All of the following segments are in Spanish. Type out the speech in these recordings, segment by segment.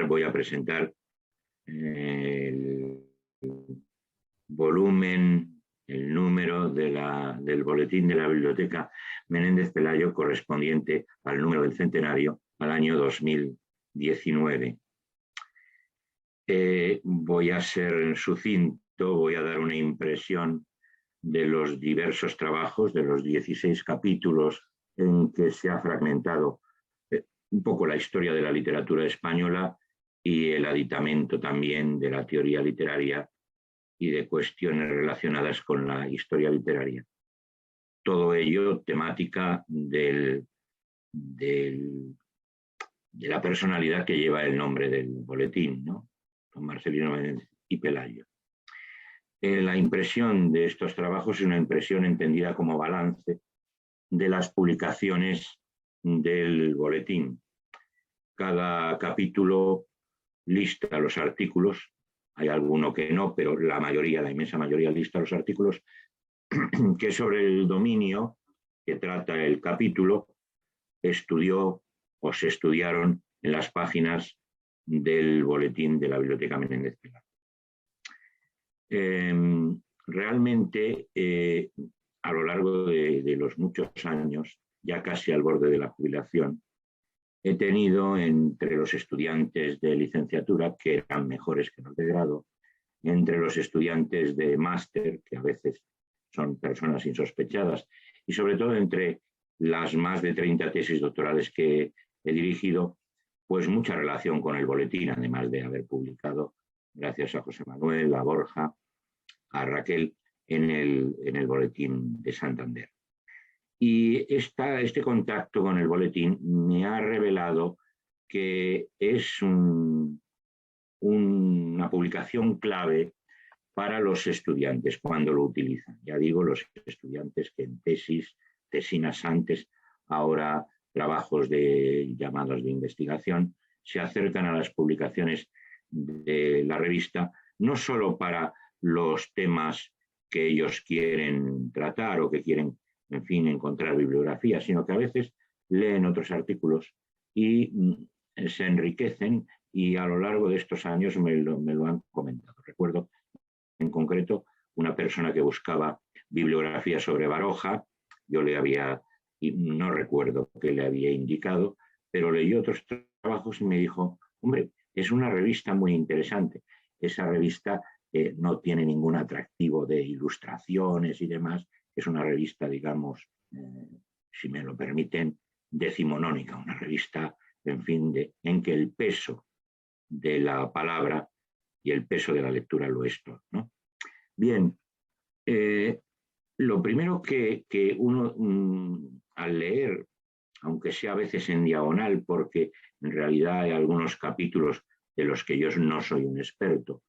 Voy a presentar el volumen, el número del boletín de la Biblioteca Menéndez Pelayo correspondiente al número del centenario al año 2019. Voy a ser sucinto, voy a dar una impresión de los diversos trabajos, de los 16 capítulos en que se ha fragmentado un poco la historia de la literatura española y el aditamento también de la teoría literaria y de cuestiones relacionadas con la historia literaria. Todo ello temática de la personalidad que lleva el nombre del boletín, ¿no? Don Marcelino Menéndez y Pelayo. La impresión de estos trabajos es una impresión entendida como balance de las publicaciones del boletín. Cada capítulo lista los artículos, hay alguno que no, pero la inmensa mayoría lista los artículos que sobre el dominio que trata el capítulo estudió o se estudiaron en las páginas del boletín de la Biblioteca Menéndez Pelayo. Realmente, a lo largo de los muchos años, ya casi al borde de la jubilación, he tenido entre los estudiantes de licenciatura, que eran mejores que los de grado, entre los estudiantes de máster, que a veces son personas insospechadas, y sobre todo entre las más de 30 tesis doctorales que he dirigido, pues mucha relación con el boletín, además de haber publicado, gracias a José Manuel, a Borja, a Raquel, en el boletín de Santander. Y este contacto con el boletín me ha revelado que es una publicación clave para los estudiantes cuando lo utilizan. Ya digo, los estudiantes que en tesinas antes, ahora trabajos llamados de investigación, se acercan a las publicaciones de la revista, no solo para los temas que ellos quieren tratar o que quieren, en fin, encontrar bibliografía, sino que a veces leen otros artículos y se enriquecen, y a lo largo de estos años me lo han comentado. Recuerdo en concreto una persona que buscaba bibliografía sobre Baroja, yo no recuerdo qué le había indicado, pero leyó otros trabajos y me dijo, hombre, es una revista muy interesante. Esa revista no tiene ningún atractivo de ilustraciones y demás, es una revista, digamos, si me lo permiten, decimonónica, una revista, en fin, en que el peso de la palabra y el peso de la lectura lo es todo, ¿no? Bien, lo primero que uno al leer, aunque sea a veces en diagonal, porque en realidad hay algunos capítulos de los que yo no soy un experto,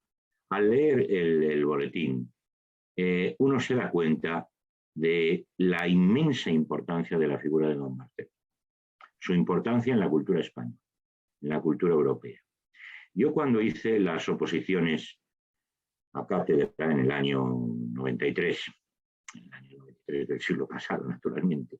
al leer el boletín, uno se da cuenta de la inmensa importancia de la figura de don Marcelino, su importancia en la cultura española, en la cultura europea. Yo cuando hice las oposiciones a cátedra en el año 93, en el año 93 del siglo pasado, naturalmente,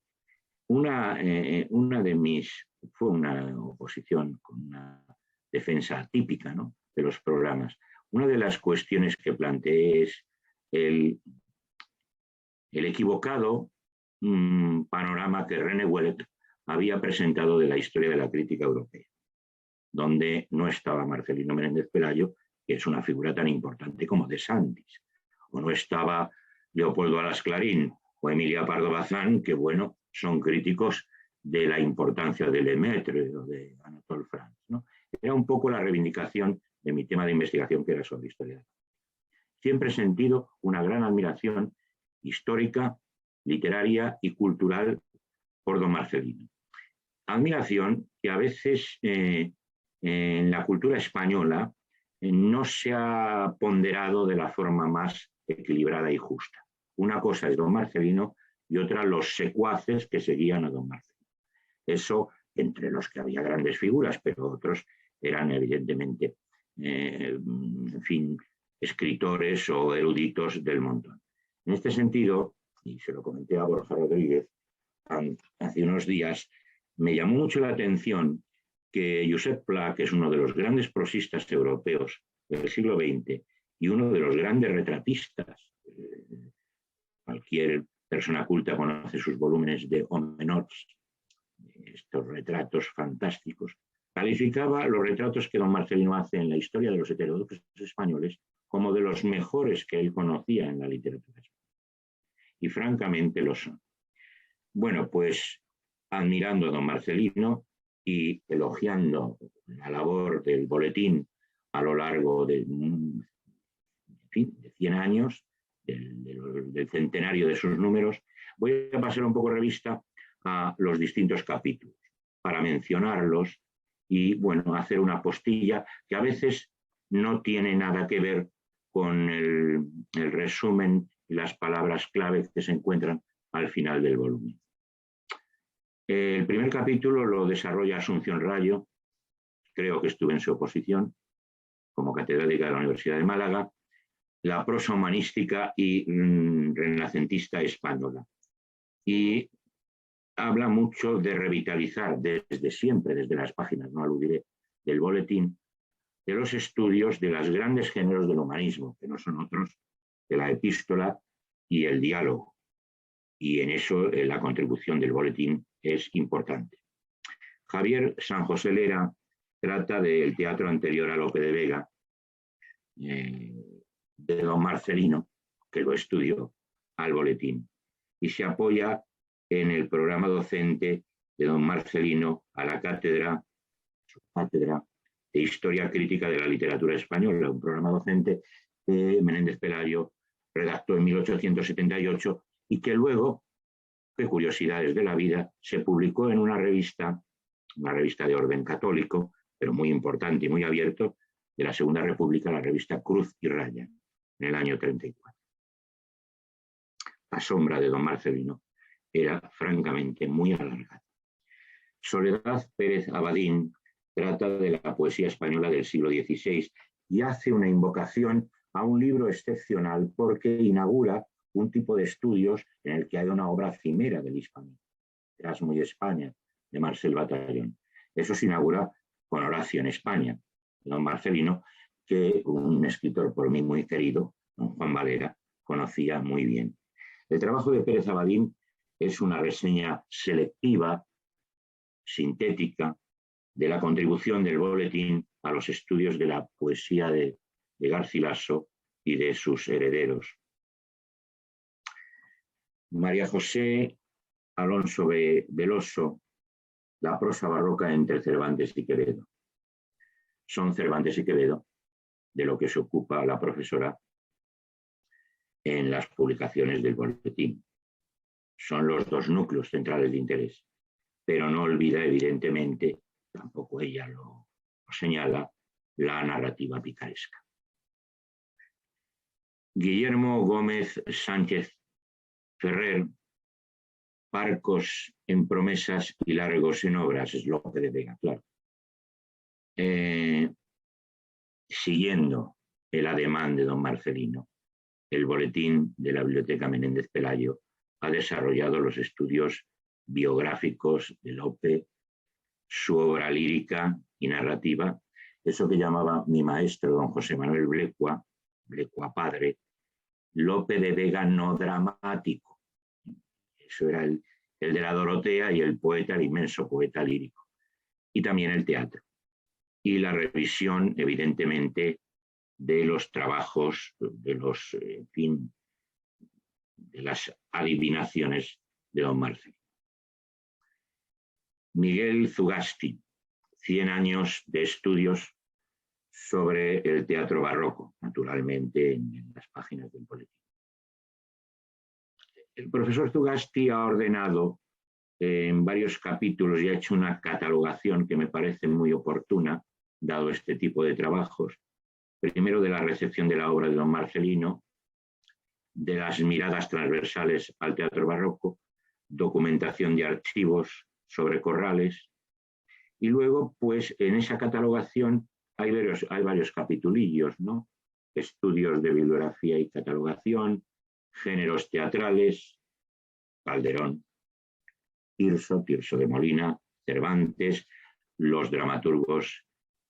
fue una oposición con una defensa típica, ¿no?, de los programas. Una de las cuestiones que planteé es el equivocado panorama que René Ouellet había presentado de la historia de la crítica europea, donde no estaba Marcelino Menéndez Pelayo, que es una figura tan importante como De Santis, o no estaba Leopoldo Alas Clarín o Emilia Pardo Bazán, que bueno, son críticos de la importancia de Lemaitre o de Anatole France, ¿no? Era un poco la reivindicación de mi tema de investigación, que era sobre historia. Siempre he sentido una gran admiración histórica, literaria y cultural por don Marcelino. Admiración que a veces en la cultura española no se ha ponderado de la forma más equilibrada y justa. Una cosa es don Marcelino y otra los secuaces que seguían a don Marcelino. Eso entre los que había grandes figuras, pero otros eran evidentemente, en fin, escritores o eruditos del montón. En este sentido, y se lo comenté a Borja Rodríguez hace unos días, me llamó mucho la atención que Josep Pla, que es uno de los grandes prosistas europeos del siglo XX y uno de los grandes retratistas, cualquier persona culta conoce sus volúmenes de Homenors, estos retratos fantásticos, calificaba los retratos que don Marcelino hace en la historia de los heterodoxos españoles como de los mejores que él conocía en la literatura española. Y francamente lo son. Bueno, pues admirando a don Marcelino y elogiando la labor del boletín a lo largo de 100 años, del centenario de sus números, voy a pasar un poco revista a los distintos capítulos para mencionarlos y, bueno, hacer una postilla que a veces no tiene nada que ver con el resumen y las palabras clave que se encuentran al final del volumen. El primer capítulo lo desarrolla Asunción Rayo, creo que estuve en su oposición como catedrática de la Universidad de Málaga, la prosa humanística y renacentista española. Y habla mucho de revitalizar desde siempre, desde las páginas, no aludiré, del boletín, de los estudios de los grandes géneros del humanismo, que no son otros que la epístola y el diálogo. Y en eso la contribución del boletín es importante. Javier San José Lera trata del teatro anterior a Lope de Vega, de don Marcelino, que lo estudió, al boletín, y se apoya en el programa docente de don Marcelino a la cátedra, su cátedra de Historia Crítica de la Literatura Española, un programa docente que Menéndez Pelayo redactó en 1878 y que luego, qué curiosidades de la vida, se publicó en una revista de orden católico, pero muy importante y muy abierto, de la Segunda República, la revista Cruz y Raya, en el año 34. La sombra de don Marcelino era francamente muy alargada. Soledad Pérez Abadín trata de la poesía española del siglo XVI y hace una invocación a un libro excepcional porque inaugura un tipo de estudios en el que hay una obra cimera del hispanismo, Erasmo y España, de Marcel Batallón. Eso se inaugura con Horacio en España, de don Marcelino, que un escritor por mí muy querido, don Juan Valera, conocía muy bien. El trabajo de Pérez Abadín es una reseña selectiva, sintética, de la contribución del boletín a los estudios de la poesía de Garcilaso y de sus herederos. María José Alonso Veloso, la prosa barroca entre Cervantes y Quevedo. Son Cervantes y Quevedo de lo que se ocupa la profesora en las publicaciones del boletín. Son los dos núcleos centrales de interés, pero no olvida, evidentemente, tampoco ella lo señala, la narrativa picaresca. Guillermo Gómez Sánchez Ferrer, parcos en promesas y largos en obras, es Lope de Vega, claro. Siguiendo el ademán de don Marcelino, el boletín de la Biblioteca Menéndez Pelayo ha desarrollado los estudios biográficos de Lope, su obra lírica y narrativa, eso que llamaba mi maestro don José Manuel Blecua, Blecua padre, Lope de Vega no dramático. Eso era el de la Dorotea y el poeta, el inmenso poeta lírico. Y también el teatro. Y la revisión, evidentemente, de los trabajos, de los, en fin, de las adivinaciones de don Marcelino. Miguel Zugasti, 100 años de estudios sobre el teatro barroco, naturalmente en las páginas del boletín. El profesor Zugasti ha ordenado en varios capítulos y ha hecho una catalogación que me parece muy oportuna, dado este tipo de trabajos. Primero, de la recepción de la obra de don Marcelino, de las miradas transversales al teatro barroco, documentación de archivos sobre corrales, y luego, pues, en esa catalogación hay varios capitulillos, ¿no? Estudios de bibliografía y catalogación, géneros teatrales, Calderón, Tirso de Molina, Cervantes, los dramaturgos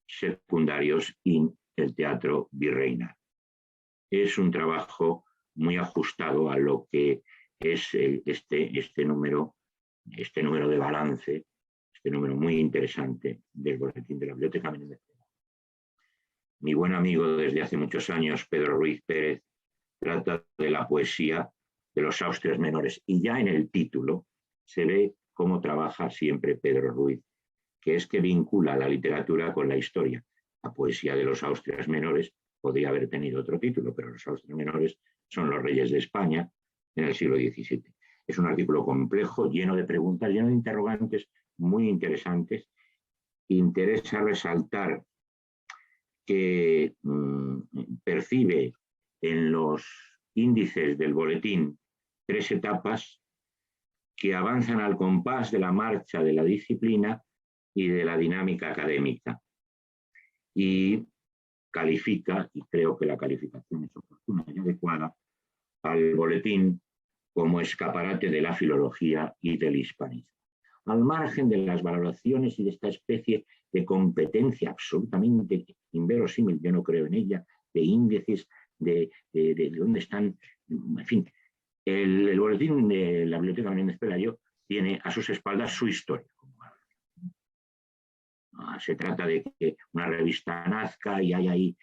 secundarios y el teatro virreinal. Es un trabajo muy ajustado a lo que es este número de balance, este número muy interesante del Boletín de la Biblioteca Menéndez Pelayo. Mi buen amigo desde hace muchos años, Pedro Ruiz Pérez, trata de la poesía de los Austrias menores, y ya en el título se ve cómo trabaja siempre Pedro Ruiz, que es que vincula la literatura con la historia. La poesía de los Austrias menores podría haber tenido otro título, pero los Austrias menores son los reyes de España en el siglo XVII. Es un artículo complejo, lleno de preguntas, lleno de interrogantes muy interesantes. Interesa resaltar que percibe en los índices del boletín 3 etapas que avanzan al compás de la marcha de la disciplina y de la dinámica académica. Y califica, y creo que la calificación es oportuna y adecuada, al boletín como escaparate de la filología y del hispanismo. Al margen de las valoraciones y de esta especie de competencia absolutamente inverosímil, yo no creo en ella, de índices, de dónde están, en fin, el boletín de la Biblioteca Menéndez Pelayo tiene a sus espaldas su historia. Se trata de que una revista nazca y hay ahí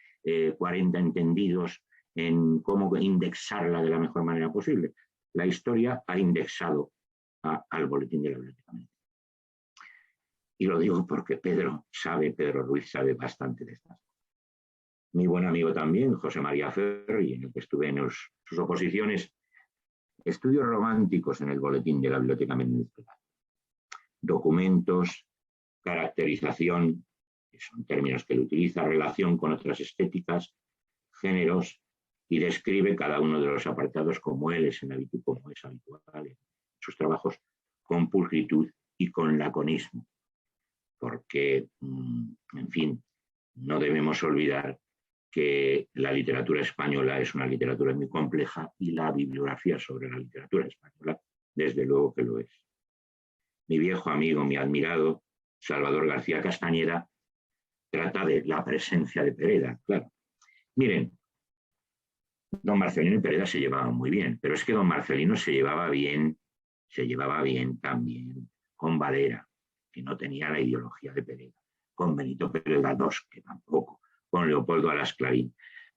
40 entendidos en cómo indexarla de la mejor manera posible. La historia ha indexado al boletín de la Biblioteca Menéndez. Y lo digo porque Pedro Ruiz sabe bastante de estas cosas. Mi buen amigo también, José María Ferri, en el que estuve en sus oposiciones, estudios románticos en el boletín de la Biblioteca Menéndez Pelayo. Documentos, caracterización, que son términos que él utiliza, relación con otras estéticas, géneros, y describe cada uno de los apartados como es habitual en sus trabajos, con pulcritud y con laconismo, porque, en fin, no debemos olvidar que la literatura española es una literatura muy compleja y la bibliografía sobre la literatura española, desde luego que lo es. Mi viejo amigo, mi admirado, Salvador García Castañeda, trata de la presencia de Pereda, claro. Miren, don Marcelino y Pereda se llevaban muy bien, pero es que don Marcelino se llevaba bien también con Valera, que no tenía la ideología de Pereda, con Benito Pérez Galdós, que tampoco, con Leopoldo Alas Clarín.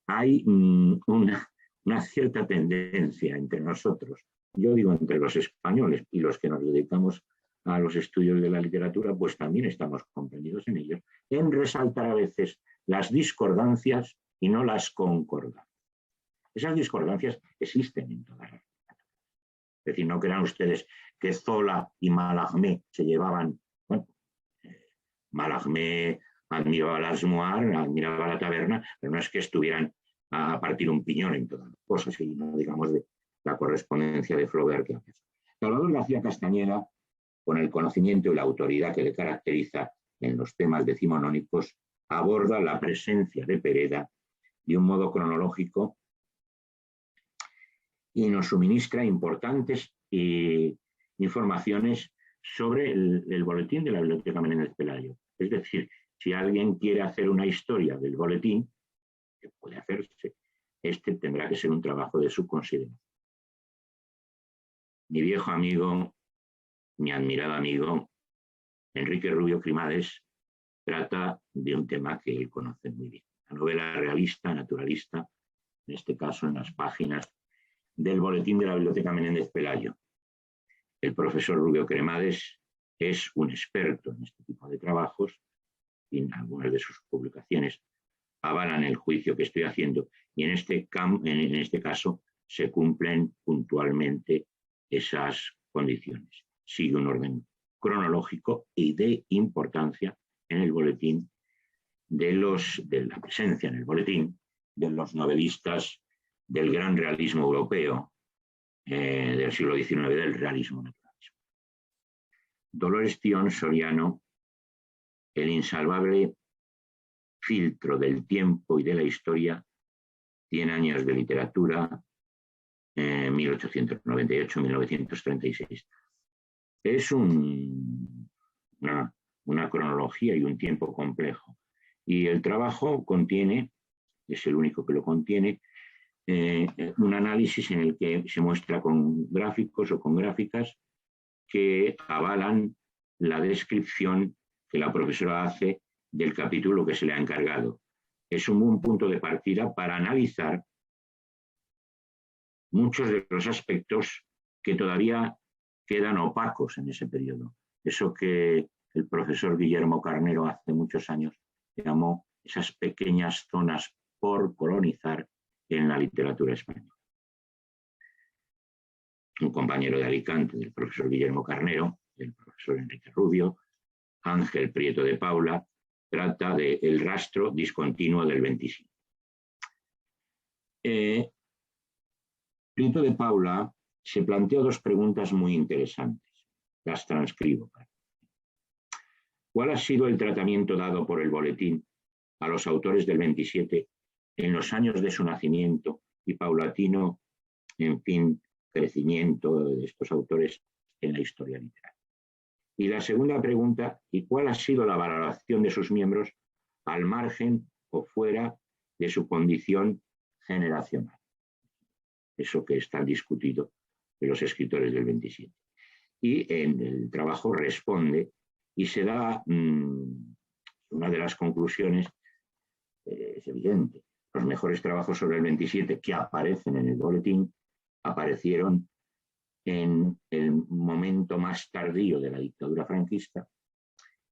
Hay una cierta tendencia entre nosotros, yo digo entre los españoles y los que nos dedicamos a los estudios de la literatura, pues también estamos comprendidos en ello, en resaltar a veces las discordancias y no las concordancias. Esas discordancias existen en todas las literaturas. Es decir, no crean ustedes que Zola y Mallarmé se llevaban. Bueno, Mallarmé admiraba las Moir, admiraba la taberna, pero no es que estuvieran a partir un piñón en todas las cosas, y no digamos de la correspondencia de Flaubert que hace. Salvador García Castañeda, con el conocimiento y la autoridad que le caracteriza en los temas decimonónicos, aborda la presencia de Pereda de un modo cronológico y nos suministra importantes informaciones sobre el boletín de la Biblioteca Menéndez Pelayo. Es decir, si alguien quiere hacer una historia del boletín, que puede hacerse, tendrá que ser un trabajo de su consideración. Mi viejo amigo, mi admirado amigo, Enrique Rubio Crimades, trata de un tema que él conoce muy bien. La novela realista, naturalista, en este caso en las páginas del boletín de la Biblioteca Menéndez Pelayo. El profesor Rubio Cremades es un experto en este tipo de trabajos y en algunas de sus publicaciones avalan el juicio que estoy haciendo, y en este caso se cumplen puntualmente esas condiciones. Sigue un orden cronológico y de importancia en el boletín de la presencia en el boletín de los novelistas del gran realismo europeo del siglo XIX, del realismo naturalismo. Dolores Tión Soriano, el insalvable filtro del tiempo y de la historia, 100 años de literatura, 1898-1936. Es un una cronología y un tiempo complejo. Y el trabajo contiene, es el único que lo contiene, un análisis en el que se muestra con gráficos o con gráficas que avalan la descripción que la profesora hace del capítulo que se le ha encargado. Es un buen punto de partida para analizar muchos de los aspectos que todavía quedan opacos en ese periodo. Eso que el profesor Guillermo Carnero hace muchos años llamó esas pequeñas zonas por colonizar en la literatura española. Un compañero de Alicante del profesor Guillermo Carnero, el profesor Enrique Rubio, Ángel Prieto de Paula, trata del rastro discontinuo del 27. Prieto de Paula se plantea dos preguntas muy interesantes. Las transcribo. ¿Cuál ha sido el tratamiento dado por el boletín a los autores del 27 en los años de su nacimiento y paulatino, en fin, crecimiento de estos autores en la historia literaria? Y la segunda pregunta, ¿y cuál ha sido la valoración de sus miembros al margen o fuera de su condición generacional? Eso que está discutido de los escritores del 27. Y en el trabajo responde y se da una de las conclusiones, es evidente. Los mejores trabajos sobre el 27 que aparecen en el boletín aparecieron en el momento más tardío de la dictadura franquista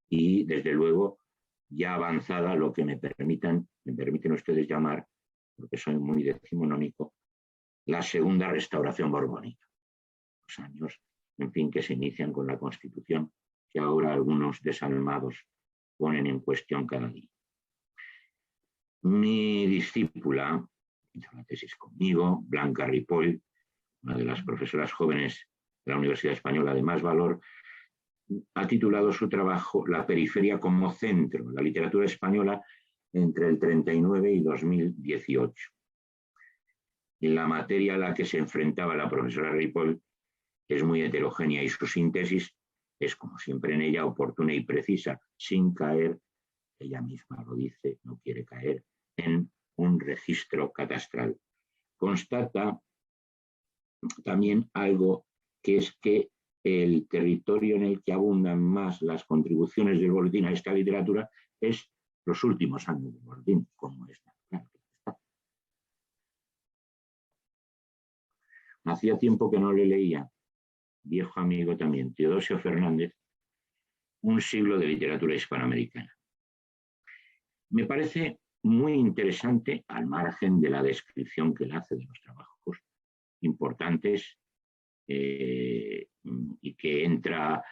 y, desde luego, ya avanzada lo que me permiten ustedes llamar, porque soy muy decimonónico, la segunda restauración borbónica. Los años, en fin, que se inician con la Constitución, que ahora algunos desalmados ponen en cuestión cada día. Mi discípula, hizo la tesis conmigo, Blanca Ripoll, una de las profesoras jóvenes de la Universidad Española de más valor, ha titulado su trabajo La periferia como centro, la literatura española entre el 39 y 2018. La materia a la que se enfrentaba la profesora Ripoll es muy heterogénea y su síntesis es, como siempre en ella, oportuna y precisa, sin caer, ella misma lo dice, no quiere caer, en un registro catastral. Constata también algo, que es que el territorio en el que abundan más las contribuciones del boletín a esta literatura es los últimos años del boletín, como esta. Hacía tiempo que no le leía, viejo amigo también, Teodosio Fernández, Un siglo de literatura hispanoamericana. Me parece muy interesante, al margen de la descripción que él hace de los trabajos importantes y que entra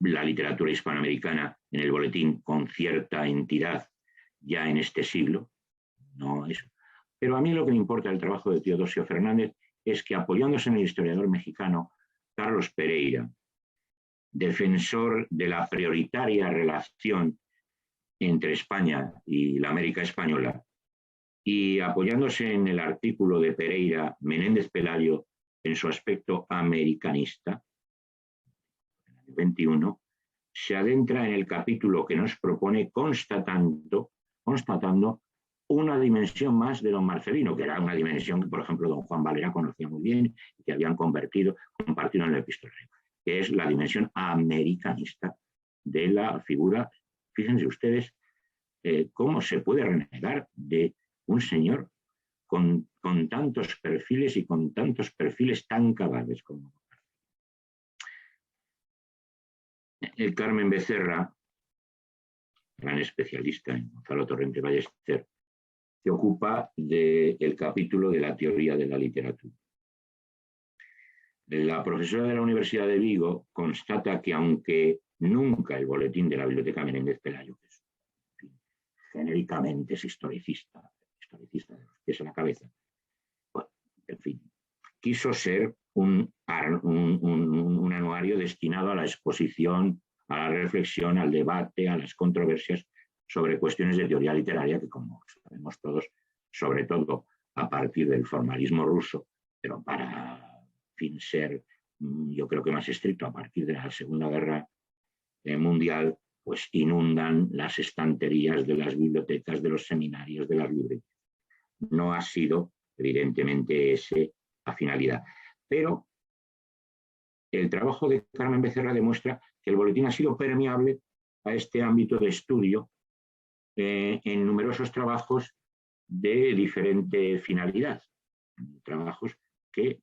la literatura hispanoamericana en el boletín con cierta entidad ya en este siglo, no eso. Pero a mí lo que me importa del trabajo de Teodosio Fernández es que, apoyándose en el historiador mexicano Carlos Pereira, defensor de la prioritaria relación entre España y la América española, y apoyándose en el artículo de Pereira, Menéndez Pelayo, en su aspecto americanista, en el año 21, se adentra en el capítulo que nos propone constatando una dimensión más de don Marcelino, que era una dimensión que, por ejemplo, don Juan Valera conocía muy bien y que habían compartido en el epistolario, que es la dimensión americanista de la figura. Fíjense ustedes cómo se puede renegar de un señor con tantos perfiles y con tantos perfiles tan cabales como el Carmen Becerra, gran especialista en Gonzalo Torrente Ballester, se ocupa del capítulo de la teoría de la literatura. La profesora de la Universidad de Vigo constata que, aunque nunca el boletín de la Biblioteca Menéndez Pelayo, que es, en fin, genéricamente es historicista de los pies a la cabeza, bueno, en fin, quiso ser un anuario destinado a la exposición, a la reflexión, al debate, a las controversias sobre cuestiones de teoría literaria que, como sabemos todos, sobre todo a partir del formalismo ruso, pero para fin ser, yo creo que más estricto, a partir de la Segunda Guerra mundial, pues inundan las estanterías de las bibliotecas, de los seminarios, de las librerías. No ha sido, evidentemente, esa la finalidad. Pero el trabajo de Carmen Becerra demuestra que el boletín ha sido permeable a este ámbito de estudio en numerosos trabajos de diferente finalidad, trabajos que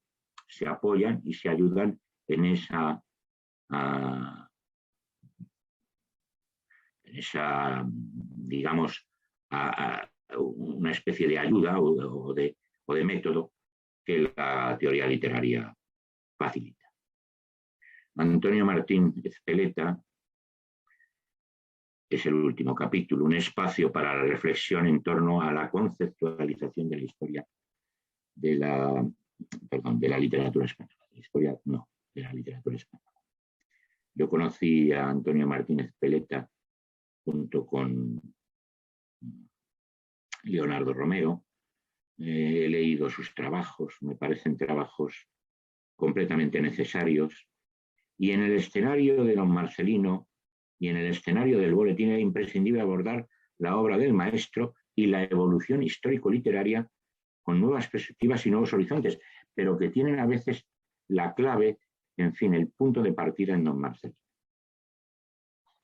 se apoyan y se ayudan en esa digamos, una especie de ayuda o de método que la teoría literaria facilita. Antonio Martín Ezpeleta es el último capítulo, un espacio para la reflexión en torno a la conceptualización de la historia de la literatura española. De la literatura española. Yo conocí a Antonio Martín Ezpeleta junto con Leonardo Romero. He leído sus trabajos, me parecen trabajos completamente necesarios. Y en el escenario de don Marcelino y en el escenario del boletín era imprescindible abordar la obra del maestro y la evolución histórico-literaria con nuevas perspectivas y nuevos horizontes, pero que tienen a veces la clave, en fin, el punto de partida en don Marcelino.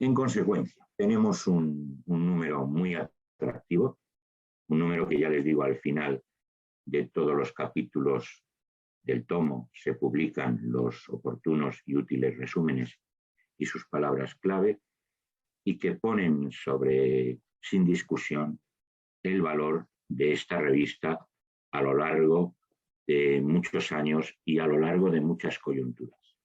En consecuencia, tenemos un número muy atractivo, un número que ya les digo al final de todos los capítulos del tomo se publican los oportunos y útiles resúmenes y sus palabras clave y que ponen sin discusión el valor de esta revista a lo largo de muchos años y a lo largo de muchas coyunturas.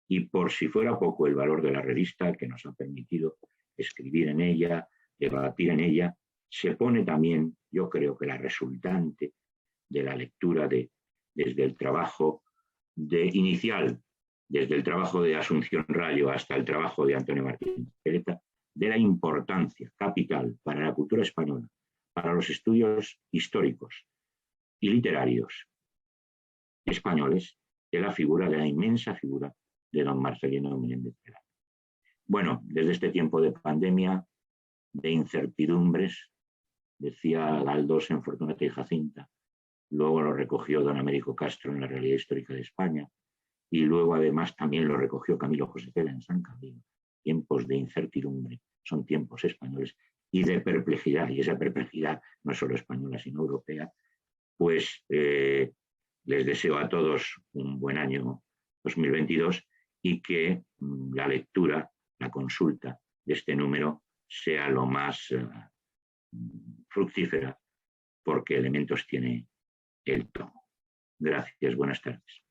Y por si fuera poco el valor de la revista que nos ha permitido escribir en ella, debatir en ella, se pone también, yo creo que la resultante de la lectura desde el trabajo inicial, desde el trabajo de Asunción Rayo hasta el trabajo de Antonio Martín Ezpeleta, de la importancia capital para la cultura española, para los estudios históricos y literarios españoles, de la inmensa figura de don Marcelino Menéndez Pelayo. Bueno, desde este tiempo de pandemia, de incertidumbres, decía Galdós en Fortunata y Jacinta, luego lo recogió don Américo Castro en La realidad histórica de España, y luego además también lo recogió Camilo José Cela en San Camilo. Tiempos de incertidumbre son tiempos españoles y de perplejidad, y esa perplejidad no es solo española sino europea. Pues les deseo a todos un buen año 2022 y que la lectura, la consulta de este número sea lo más fructífera, porque elementos tiene el tomo. Gracias, buenas tardes.